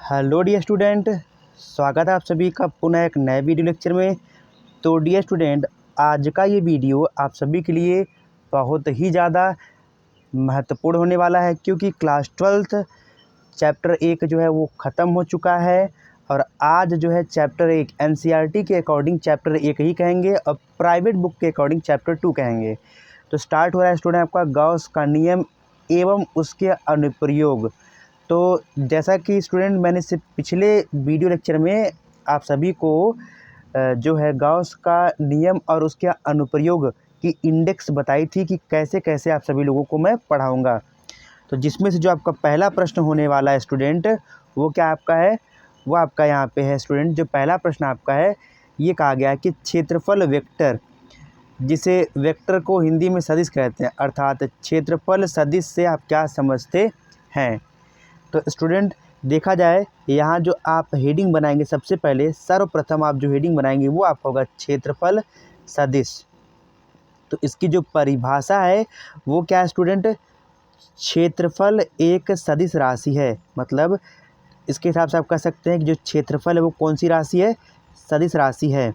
Hello dear student, स्वागत है आप सभी का पुनः एक नए वीडियो लेक्चर में। तो डियर स्टूडेंट, आज का ये वीडियो आप सभी के लिए बहुत ही ज़्यादा महत्वपूर्ण होने वाला है, क्योंकि क्लास 12th चैप्टर 1 जो है वो ख़त्म हो चुका है। और आज जो है चैप्टर 1 NCERT के अकॉर्डिंग चैप्टर 1 ही कहेंगे और प्राइवेट बुक के अकॉर्डिंग चैप्टर 2 कहेंगे। तो स्टार्ट हो रहा है स्टूडेंट आपका गॉस का नियम एवं उसके अनुप्रयोग। तो जैसा कि स्टूडेंट मैंने इससे पिछले वीडियो लेक्चर में आप सभी को जो है गॉस का नियम और उसके अनुप्रयोग की इंडेक्स बताई थी कि कैसे कैसे आप सभी लोगों को मैं पढ़ाऊंगा। तो जिसमें से जो आपका पहला प्रश्न होने वाला है स्टूडेंट, वो क्या आपका है, वो आपका यहाँ पे है स्टूडेंट। जो पहला प्रश्न आपका है, ये कहा गया है कि क्षेत्रफल वेक्टर, जिसे वेक्टर को हिंदी में सदिश कहते हैं, अर्थात क्षेत्रफल सदिश से आप क्या समझते हैं। तो स्टूडेंट देखा जाए, यहाँ जो आप हेडिंग बनाएंगे, सबसे पहले सर्वप्रथम आप जो हेडिंग बनाएंगे वो आपका होगा क्षेत्रफल सदिश। तो इसकी जो परिभाषा है वो क्या है स्टूडेंट, क्षेत्रफल एक सदिश राशि है। मतलब इसके हिसाब से आप कह सकते हैं कि जो क्षेत्रफल है वो कौन सी राशि है, सदिश राशि है।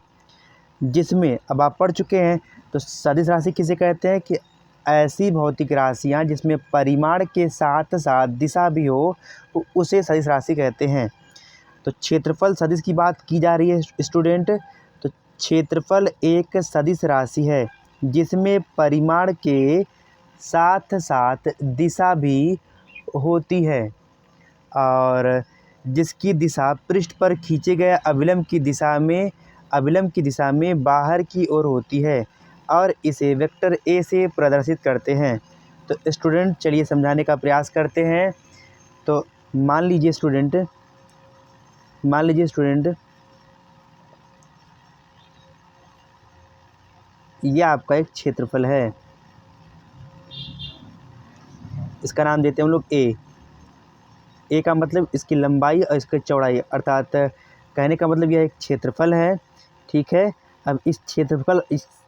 जिसमें अब आप पढ़ चुके हैं, तो सदिश राशि किसे कहते हैं कि ऐसी भौतिक राशियाँ जिसमें परिमाण के साथ साथ दिशा भी हो, तो उसे सदिश राशि कहते हैं। तो क्षेत्रफल सदिश की बात की जा रही है स्टूडेंट। तो क्षेत्रफल एक सदिश राशि है जिसमें परिमाण के साथ साथ दिशा भी होती है और जिसकी दिशा पृष्ठ पर खींचे गए अभिलंब की दिशा में बाहर की ओर होती है और इसे वेक्टर ए से प्रदर्शित करते हैं। तो स्टूडेंट चलिए समझाने का प्रयास करते हैं। तो मान लीजिए स्टूडेंट ये आपका एक क्षेत्रफल है, इसका नाम देते हैं हम लोग ए का मतलब इसकी लंबाई और इसकी चौड़ाई, अर्थात कहने का मतलब यह एक क्षेत्रफल है। ठीक है। अब इस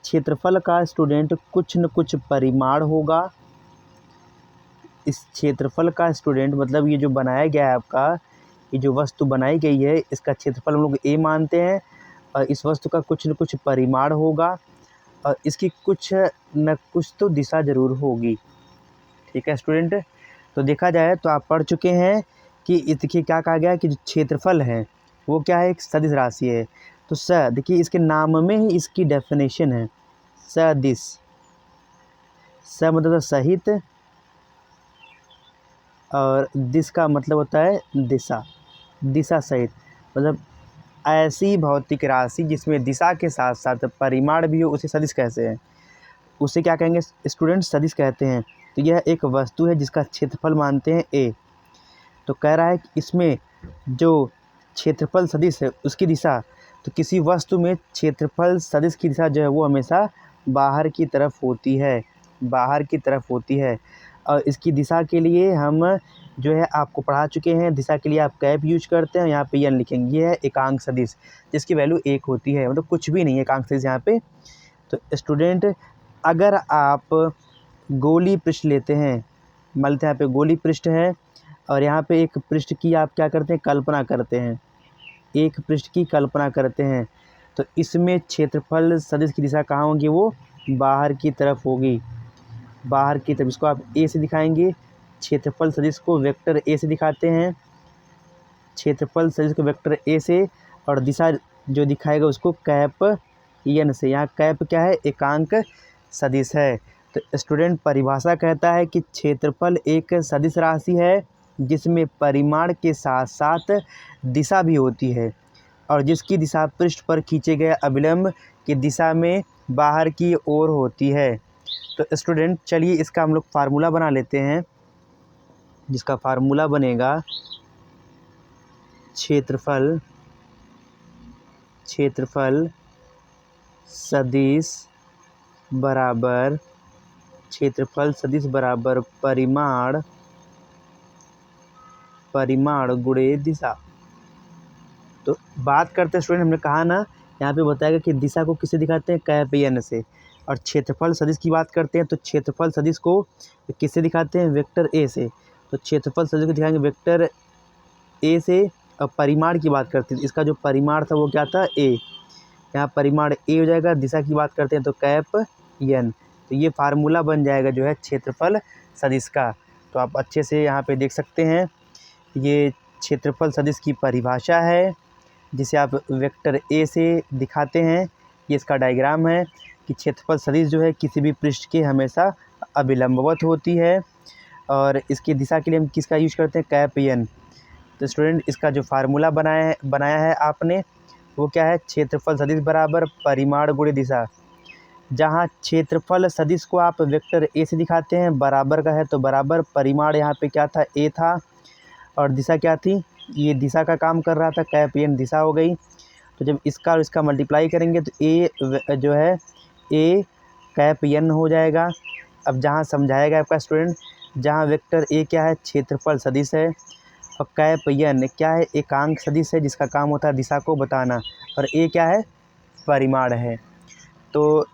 क्षेत्रफल का स्टूडेंट कुछ न कुछ परिमाण होगा। इस क्षेत्रफल का स्टूडेंट मतलब ये जो बनाया गया है आपका, ये जो वस्तु बनाई गई है, इसका क्षेत्रफल हम लोग ए मानते हैं और इस वस्तु का कुछ न कुछ परिमाण होगा और इसकी कुछ न कुछ तो दिशा ज़रूर होगी। ठीक है स्टूडेंट। तो देखा जाए तो आप पढ़ चुके हैं कि देखिए क्या कहा गया है कि जो क्षेत्रफल है वो क्या है, एक सदिश राशि है। तो देखिए इसके नाम में ही इसकी डेफिनेशन है, सदिश। मतलब सहित और दिश का मतलब होता है दिशा सहित। मतलब ऐसी भौतिक राशि जिसमें दिशा के साथ साथ परिमाण भी हो, उसे सदिश कहते हैं। उसे क्या कहेंगे स्टूडेंट, सदिश कहते हैं। तो यह एक वस्तु है जिसका क्षेत्रफल मानते हैं ए। तो कह रहा है कि इसमें जो क्षेत्रफल सदिश है उसकी दिशा, तो किसी वस्तु में क्षेत्रफल सदिश की दिशा जो है वो हमेशा बाहर की तरफ होती है। और इसकी दिशा के लिए हम जो है आपको पढ़ा चुके हैं, दिशा के लिए आप कैप यूज करते हैं। यहाँ पे एन लिखेंगे, ये है एकांक सदिश जिसकी वैल्यू 1 होती है, मतलब कुछ भी नहीं है एकांक सदिश यहाँ पे। तो स्टूडेंट अगर आप गोली पृष्ठ लेते हैं, मान लेते हैं यहाँ पे गोली पृष्ठ है और यहाँ पे एक पृष्ठ की आप क्या करते हैं, कल्पना करते हैं, एक पृष्ठ की कल्पना करते हैं। तो इसमें क्षेत्रफल सदिश की दिशा कहाँ होगी, वो बाहर की तरफ होगी, बाहर की तरफ। इसको आप ए से दिखाएंगे, क्षेत्रफल सदिश को वेक्टर ए से दिखाते हैं, क्षेत्रफल सदिश को वेक्टर ए से, और दिशा जो दिखाएगा उसको कैप एन से। यहाँ कैप क्या है, एकांक सदिश है। तो स्टूडेंट परिभाषा कहता है कि क्षेत्रफल एक सदिश राशि है जिसमें परिमाण के साथ साथ दिशा भी होती है और जिसकी दिशा पृष्ठ पर खींचे गए अभिलंब की दिशा में बाहर की ओर होती है। तो स्टूडेंट चलिए इसका हम लोग फार्मूला बना लेते हैं, जिसका फार्मूला बनेगा क्षेत्रफल सदिश बराबर परिमाण गुणे दिशा। तो बात करते हैं स्टूडेंट, हमने कहा ना यहाँ पे बताएगा कि दिशा को किससे दिखाते हैं, कैप एन से। और क्षेत्रफल सदिश की बात करते हैं तो क्षेत्रफल सदिश को किससे दिखाते हैं, वेक्टर ए से। तो क्षेत्रफल सदिश को दिखाएंगे वेक्टर ए से अब परिमाण की बात करते हैं, इसका जो परिमाण था वो क्या था, ए। यहाँ परिमाण ए हो जाएगा। दिशा की बात करते हैं तो कैप एन। तो ये फार्मूला बन जाएगा जो है क्षेत्रफल सदिश का। तो आप अच्छे से यहाँ पे देख सकते हैं, ये क्षेत्रफल सदिश की परिभाषा है जिसे आप वेक्टर ए से दिखाते हैं। ये इसका डायग्राम है कि क्षेत्रफल सदिश जो है किसी भी पृष्ठ के हमेशा अभिलंबवत होती है, और इसकी दिशा के लिए हम किसका यूज करते हैं, कैप एन। तो स्टूडेंट इसका जो फार्मूला बनाया है आपने वो क्या है, क्षेत्रफल सदिश बराबर परिमाण गुणे दिशा। जहाँ क्षेत्रफल सदिश को आप वेक्टर ए से दिखाते हैं, बराबर का है तो बराबर, परिमाण यहाँ पे क्या था, ए था, और दिशा क्या थी, ये दिशा का काम कर रहा था, कैप एन दिशा हो गई। तो जब इसका और इसका मल्टीप्लाई करेंगे तो ए जो है ए कैप एन हो जाएगा। अब जहाँ समझाएगा आपका स्टूडेंट, जहाँ वेक्टर ए क्या है, क्षेत्रफल सदिश है, और कैप एन क्या है, एकांक सदिश है जिसका काम होता है दिशा को बताना, और ए क्या है, परिमाण है। तो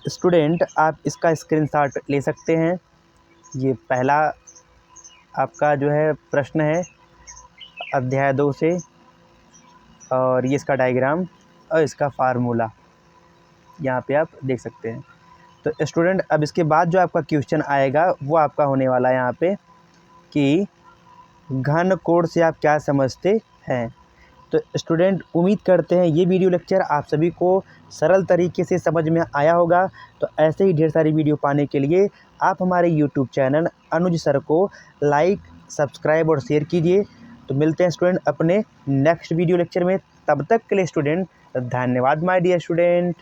स्टूडेंट आप इसका स्क्रीनशॉट ले सकते हैं। ये पहला आपका जो है प्रश्न है अध्याय 2 से, और ये इसका डायग्राम और इसका फार्मूला यहाँ पे आप देख सकते हैं। तो स्टूडेंट अब इसके बाद जो आपका क्वेश्चन आएगा वो आपका होने वाला है यहाँ पे कि घन कोण से आप क्या समझते हैं। तो स्टूडेंट उम्मीद करते हैं ये वीडियो लेक्चर आप सभी को सरल तरीके से समझ में आया होगा। तो ऐसे ही ढेर सारी वीडियो पाने के लिए आप हमारे यूट्यूब चैनल अनुज सर को लाइक, सब्सक्राइब और शेयर कीजिए। तो मिलते हैं स्टूडेंट अपने नेक्स्ट वीडियो लेक्चर में। तब तक के लिए स्टूडेंट धन्यवाद माय डियर स्टूडेंट।